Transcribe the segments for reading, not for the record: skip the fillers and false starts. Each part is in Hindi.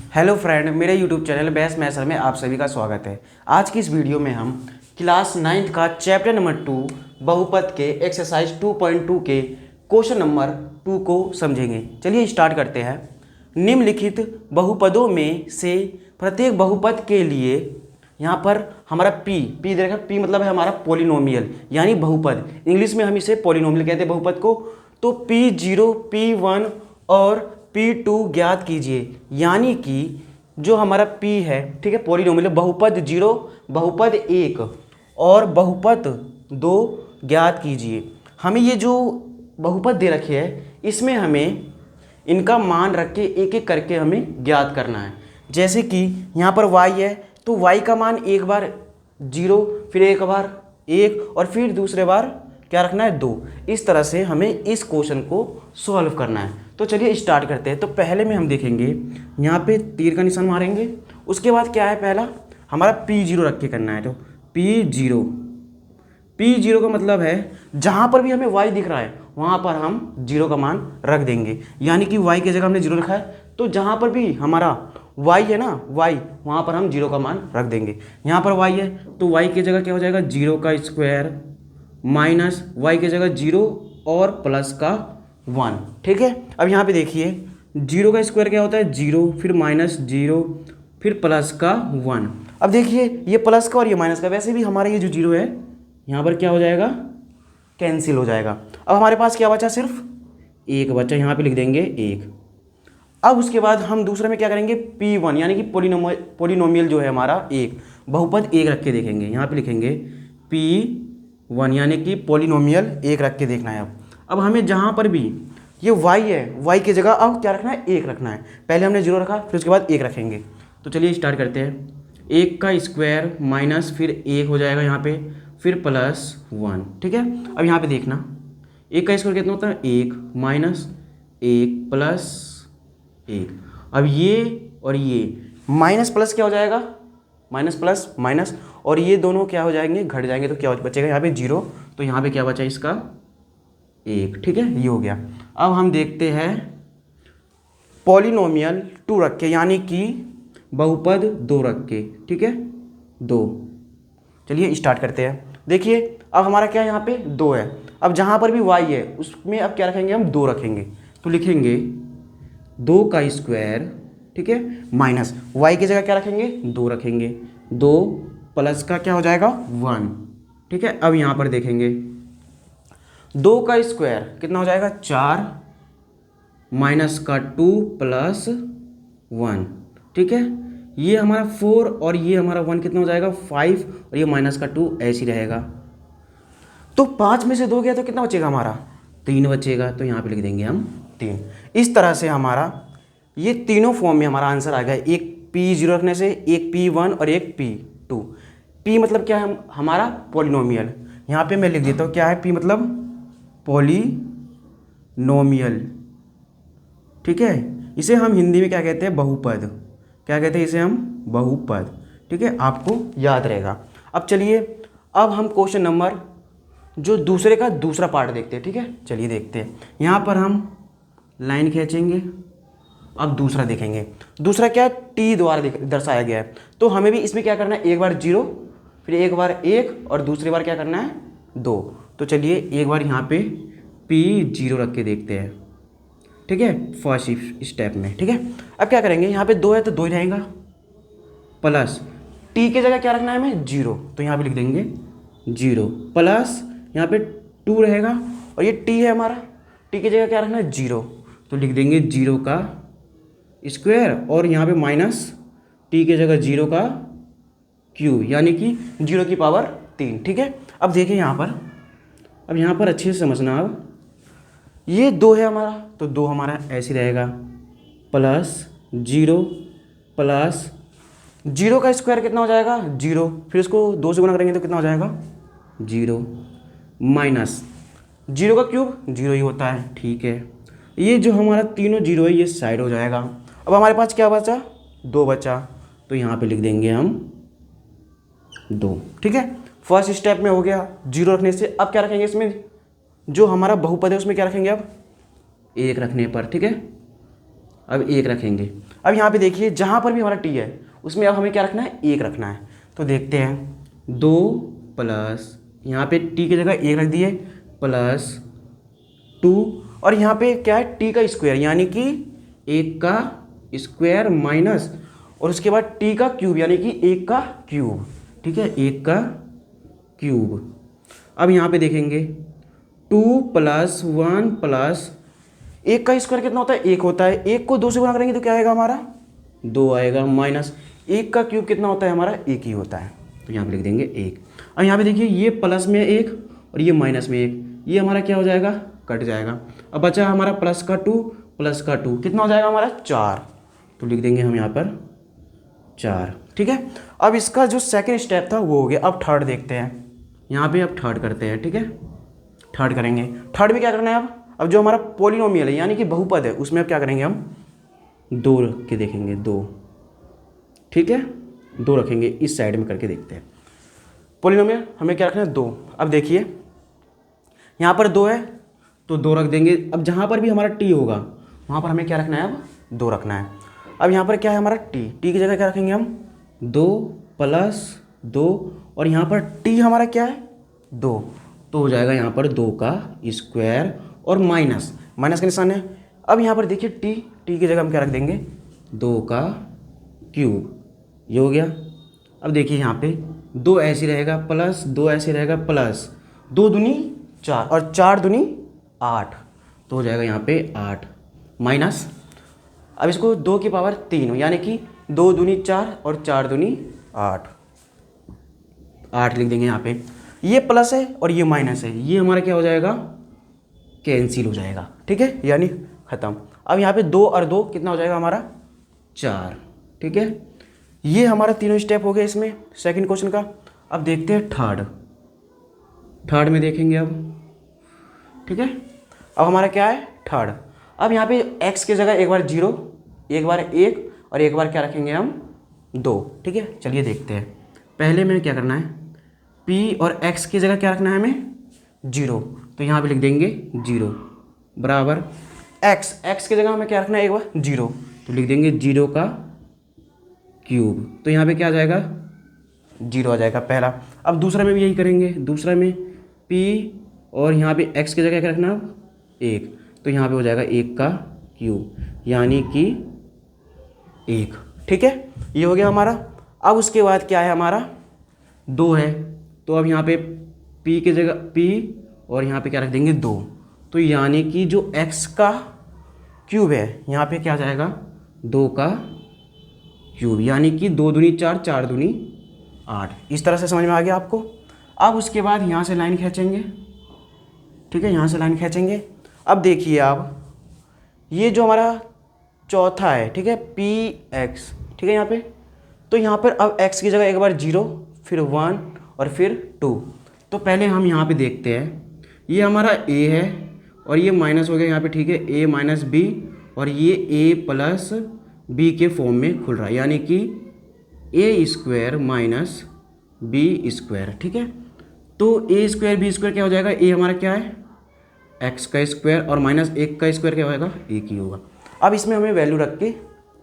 हेलो फ्रेंड, मेरे यूट्यूब चैनल बेस्ट मैथर में आप सभी का स्वागत है। आज की इस वीडियो में हम क्लास 9th का चैप्टर नंबर 2 बहुपद के एक्सरसाइज 2.2 के क्वेश्चन नंबर 2 को समझेंगे। चलिए स्टार्ट करते हैं। निम्नलिखित बहुपदों में से प्रत्येक बहुपद के लिए यहाँ पर हमारा पी दे रखा है। पी मतलब है हमारा पॉलिनोमियल यानी बहुपद। इंग्लिश में हम इसे पॉलिनोमियल कहते हैं बहुपद को। तो P0, P1 और P2 ज्ञात कीजिए। यानी कि जो हमारा P है, ठीक है, पॉलिनोमियल बहुपद 0, बहुपद 1 और बहुपद 2 ज्ञात कीजिए। हमें ये जो बहुपद दे रखे है इसमें हमें इनका मान रख के एक एक करके हमें ज्ञात करना है। जैसे कि यहाँ पर y है तो y का मान एक बार 0, फिर एक बार 1 और फिर दूसरे बार क्या रखना है 2। इस तरह से हमें इस क्वेश्चन को सॉल्व करना है। तो चलिए स्टार्ट करते हैं। तो पहले में हम देखेंगे यहाँ पे तीर का निशान मारेंगे। उसके बाद क्या है, पहला हमारा P0 रख के करना है। तो P0 का मतलब है जहाँ पर भी हमें y दिख रहा है वहाँ पर हम 0 का मान रख देंगे। यानी कि y की जगह हमने 0 रखा है तो जहाँ पर भी हमारा y है ना, y, वहाँ पर हम 0 का मान रख देंगे। यहाँ पर y है तो y की जगह क्या हो जाएगा 0 का स्क्वायर माइनस y की जगह 0 और प्लस का 1। ठीक है, अब यहाँ पे देखिए 0 का स्क्वायर क्या होता है 0, फिर माइनस 0, फिर प्लस का 1। अब देखिए ये प्लस का और ये माइनस का, वैसे भी हमारा ये जो 0 है यहाँ पर क्या हो जाएगा, कैंसिल हो जाएगा। अब हमारे पास क्या बचा, सिर्फ एक बचा, यहाँ पे लिख देंगे 1। अब उसके बाद हम दूसरे में क्या करेंगे P1 यानी कि पोलिनोमियल जो है हमारा एक बहुपद 1 रख के देखेंगे। यहाँ पे लिखेंगे P1 यानी कि पोलिनोमियल 1 रख के देखना है। अब हमें जहाँ पर भी ये y है, y की जगह अब क्या रखना है 1 रखना है। पहले हमने 0 रखा फिर उसके बाद 1 रखेंगे। तो चलिए स्टार्ट करते हैं। 1 का स्क्वायर माइनस फिर 1 हो जाएगा यहाँ पे, फिर प्लस 1। ठीक है, अब यहाँ पे देखना 1 का स्क्वायर कितना होता है 1 माइनस 1 प्लस 1। अब ये और ये माइनस प्लस क्या हो जाएगा, माइनस प्लस माइनस, और ये दोनों क्या हो जाएंगे, घट जाएंगे। तो क्या बचेगा यहाँ पे 0, तो यहाँ पे क्या बचा इसका 1। ठीक है, ये हो गया। अब हम देखते हैं पॉलिनोमियल 2 रख के यानी कि बहुपद 2 रख के। ठीक है, 2। चलिए स्टार्ट करते हैं। देखिए अब हमारा क्या यहाँ पे 2 है। अब जहाँ पर भी y है उसमें अब क्या रखेंगे, हम 2 रखेंगे। तो लिखेंगे 2 का स्क्वायर, ठीक है, माइनस y की जगह क्या रखेंगे 2 रखेंगे, 2 प्लस का क्या हो जाएगा 1। ठीक है, अब यहाँ पर देखेंगे 2 का स्क्वायर कितना हो जाएगा 4 माइनस का 2 प्लस 1। ठीक है, ये हमारा 4 और ये हमारा 1 कितना हो जाएगा 5 और ये माइनस का 2 ऐसे ही रहेगा। तो 5 में से 2 गया तो कितना बचेगा हमारा 3 बचेगा। तो यहाँ पे लिख देंगे हम 3। इस तरह से हमारा ये तीनों फॉर्म में हमारा आंसर आ गया। एक P0 रखने से, एक P1 और एक P2। P मतलब क्या है हमारा पॉलिनोमियल। यहाँ पे मैं लिख देता हूँ क्या है P मतलब पॉलिनोमियल। ठीक है, इसे हम हिंदी में क्या कहते हैं बहुपद। क्या कहते हैं इसे हम बहुपद। ठीक है, आपको याद रहेगा। अब चलिए अब हम क्वेश्चन नंबर जो दूसरे का दूसरा पार्ट देखते हैं। ठीक है, चलिए देखते हैं। यहाँ पर हम लाइन खींचेंगे। अब दूसरा देखेंगे। दूसरा क्या है T द्वारा दर्शाया गया है। तो हमें भी इसमें क्या करना है, एक बार 0, फिर एक बार 1 और दूसरी बार क्या करना है 2। तो चलिए एक बार यहाँ पे P0 रख के देखते हैं। ठीक है, फर्स्ट स्टेप में। ठीक है, अब क्या करेंगे, यहाँ पे 2 है तो 2 ही रहेगा, प्लस T की जगह क्या रखना है हमें 0। तो यहाँ पे लिख देंगे 0 प्लस यहाँ पे 2 रहेगा और ये T है हमारा, T की जगह क्या रखना है 0। तो लिख देंगे 0 का स्क्वायर और यहाँ पे माइनस T की जगह 0 का क्यूब यानी कि 0 की पावर 3। ठीक है, अब देखिए यहाँ पर, अब यहाँ पर अच्छे से समझना। अब ये 2 है हमारा तो 2 हमारा ऐसे रहेगा, प्लस 0 प्लस 0 का स्क्वायर कितना हो जाएगा 0, फिर इसको 2 से गुणा करेंगे तो कितना हो जाएगा 0, माइनस 0 का क्यूब 0 ही होता है। ठीक है, ये जो हमारा तीनों 0 है ये साइड हो जाएगा। अब हमारे पास क्या बचा 2 बचा, तो यहाँ पे लिख देंगे हम 2। ठीक है, फर्स्ट स्टेप में हो गया 0 रखने से। अब क्या रखेंगे इसमें, जो हमारा बहुपद है उसमें क्या रखेंगे अब 1 रखने पर। ठीक है, अब 1 रखेंगे। अब यहाँ पे देखिए जहाँ पर भी हमारा टी है उसमें अब हमें क्या रखना है, 1 रखना है। तो देखते हैं 2 प्लस यहाँ पे टी की जगह 1 रख दिए प्लस 2 और यहाँ पे क्या है टी का स्क्वायर यानी कि 1 का स्क्वायर माइनस और उसके बाद टी का क्यूब यानी कि 1 का क्यूब। ठीक है, 1 का क्यूब। अब यहाँ पे देखेंगे 2 प्लस 1 प्लस 1 का स्क्वायर कितना होता है, 1 होता है। 1 को 2 से गुणा करेंगे तो क्या आएगा हमारा, 2 आएगा माइनस 1 का क्यूब कितना होता है हमारा, 1 ही होता है। तो यहाँ पे लिख देंगे 1। अब यहाँ पे देखिए ये प्लस में 1 और ये माइनस में 1, ये हमारा क्या हो जाएगा, कट जाएगा। अब बचा हमारा प्लस का 2 प्लस का 2 कितना हो जाएगा हमारा, 4। तो लिख देंगे हम यहाँ पर 4। ठीक है, अब इसका जो सेकंड स्टेप था वो हो गया। अब थर्ड देखते हैं, यहाँ पे अब थर्ड करते हैं। ठीक है, थर्ड करेंगे। थर्ड में क्या करना है, अब जो हमारा पॉलिनोमियल है यानी कि बहुपद है उसमें अब क्या करेंगे, हम 2 रख के देखेंगे, 2। ठीक है, 2 रखेंगे, इस साइड में करके देखते हैं। पॉलिनोमियल हमें क्या रखना है, 2। अब देखिए यहाँ पर 2 है तो 2 रख देंगे। अब जहाँ पर भी हमारा टी होगा वहाँ पर हमें क्या रखना है, अब 2 रखना है। अब यहाँ पर क्या है हमारा टी की जगह क्या रखेंगे हम, 2 प्लस 2 और यहाँ पर टी हमारा क्या है, 2। तो हो जाएगा यहाँ पर 2 का स्क्वायर और माइनस का निशान है। अब यहाँ पर देखिए टी की जगह हम क्या रख देंगे, 2 का क्यूब। ये हो गया। अब देखिए यहाँ पे 2 ऐसे रहेगा प्लस 2 ऐसे रहेगा प्लस 2 दूनी 4 और 4 दूनी 8। तो हो जाएगा यहाँ पे 8 माइनस। अब इसको 2 की पावर 3 यानी कि 2 दूनी 4 और 4 दूनी 8 लिख देंगे यहाँ पे। ये प्लस है और ये माइनस है, ये हमारा क्या हो जाएगा, कैंसिल हो जाएगा। ठीक है, यानी ख़त्म। अब यहाँ पे 2 और 2 कितना हो जाएगा हमारा, 4। ठीक है, ये हमारा तीनों स्टेप हो गए इसमें सेकंड क्वेश्चन का। अब देखते हैं थर्ड में देखेंगे अब। ठीक है, अब हमारा क्या है, थर्ड। अब यहाँ पे x की जगह एक बार 0, एक बार 1 और एक बार क्या रखेंगे हम, 2। ठीक है, चलिए देखते हैं। पहले में क्या करना है, p और x की जगह क्या रखना है हमें, 0। तो यहाँ पे लिख देंगे 0 बराबर x की जगह हमें क्या रखना है, एक बार 0। तो लिख देंगे 0 का क्यूब। तो यहाँ पे क्या आ जाएगा, 0 आ जाएगा पहला। अब दूसरा में भी यही करेंगे। दूसरा में p और यहाँ पे x की जगह क्या रखना है, 1। तो यहाँ पे हो जाएगा 1 का क्यूब यानी कि 1। ठीक है, ये हो गया हमारा। अब उसके बाद क्या है हमारा, 2 है। तो अब यहाँ पे p की जगह p और यहाँ पे क्या रख देंगे, 2। तो यानी कि जो x का क्यूब है यहाँ पे क्या आ जाएगा, 2 का क्यूब यानी कि 2 दूनी 4 4 दूनी 8। इस तरह से समझ में आ गया आपको। अब उसके बाद यहाँ से लाइन खींचेंगे। ठीक है, यहाँ से लाइन खींचेंगे। अब देखिए आप ये जो हमारा चौथा है, ठीक है, px, ठीक है यहाँ पे। तो यहाँ पर अब x की जगह एक बार 0 फिर 1 और फिर 2। तो पहले हम यहाँ पे देखते हैं, ये हमारा a है और ये माइनस हो गया यहाँ पे। ठीक है, a माइनस b और ये a प्लस b के फॉर्म में खुल रहा है यानी कि a square minus b square. ठीक है, तो a स्क्वायर b स्क्वायर क्या हो जाएगा, a हमारा क्या है, x का स्क्वायर और माइनस 1 का स्क्वायर क्या होगा, 1 ही होगा। अब इसमें हमें वैल्यू रख के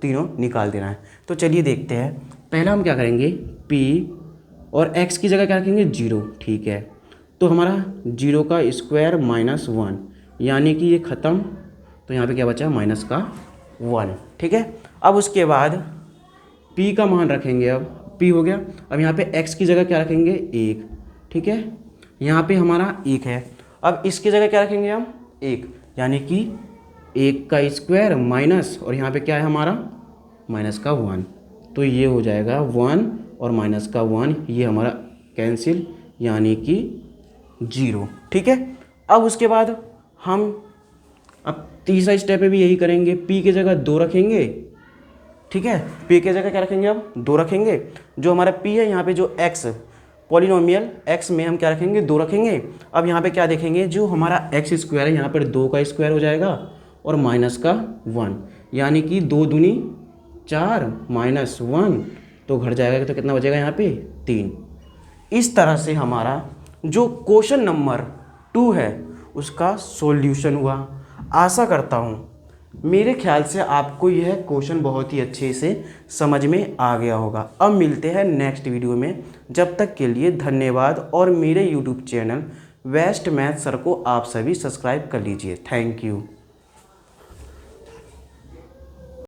तीनों निकाल देना है। तो चलिए देखते हैं। पहला हम क्या करेंगे, p और x की जगह क्या रखेंगे, 0। ठीक है, तो हमारा 0 का स्क्वायर माइनस 1 यानी कि ये ख़त्म। तो यहाँ पे क्या बचा, माइनस का 1। ठीक है, अब उसके बाद p का मान रखेंगे। अब p हो गया। अब यहाँ पे x की जगह क्या रखेंगे, 1। ठीक है, यहाँ पे हमारा 1 है। अब इसकी जगह क्या रखेंगे हम, 1 यानी कि 1 का स्क्वायर माइनस और यहाँ पे क्या है हमारा, माइनस का 1। तो ये हो जाएगा 1 और माइनस का 1, ये हमारा कैंसिल यानी कि 0। ठीक है, अब उसके बाद हम अब तीसरा स्टेप में भी यही करेंगे। p की जगह 2 रखेंगे। ठीक है, p की जगह क्या रखेंगे, अब 2 रखेंगे। जो हमारा p है यहाँ पे जो x पॉलिनोमियल x में हम क्या रखेंगे, 2 रखेंगे। अब यहाँ पे क्या देखेंगे, जो हमारा x स्क्वायर है यहाँ पर 2 का स्क्वायर हो जाएगा और माइनस का 1 यानी कि 2 दूनी 4 माइनस 1 तो घट जाएगा। तो कितना बचेगा यहाँ पे, 3। इस तरह से हमारा जो क्वेश्चन नंबर 2 है उसका सॉल्यूशन हुआ। आशा करता हूँ मेरे ख्याल से आपको यह क्वेश्चन बहुत ही अच्छे से समझ में आ गया होगा। अब मिलते हैं नेक्स्ट वीडियो में, जब तक के लिए धन्यवाद। और मेरे YouTube channel best math sir को आप सभी सब्सक्राइब कर लीजिए। Thank you.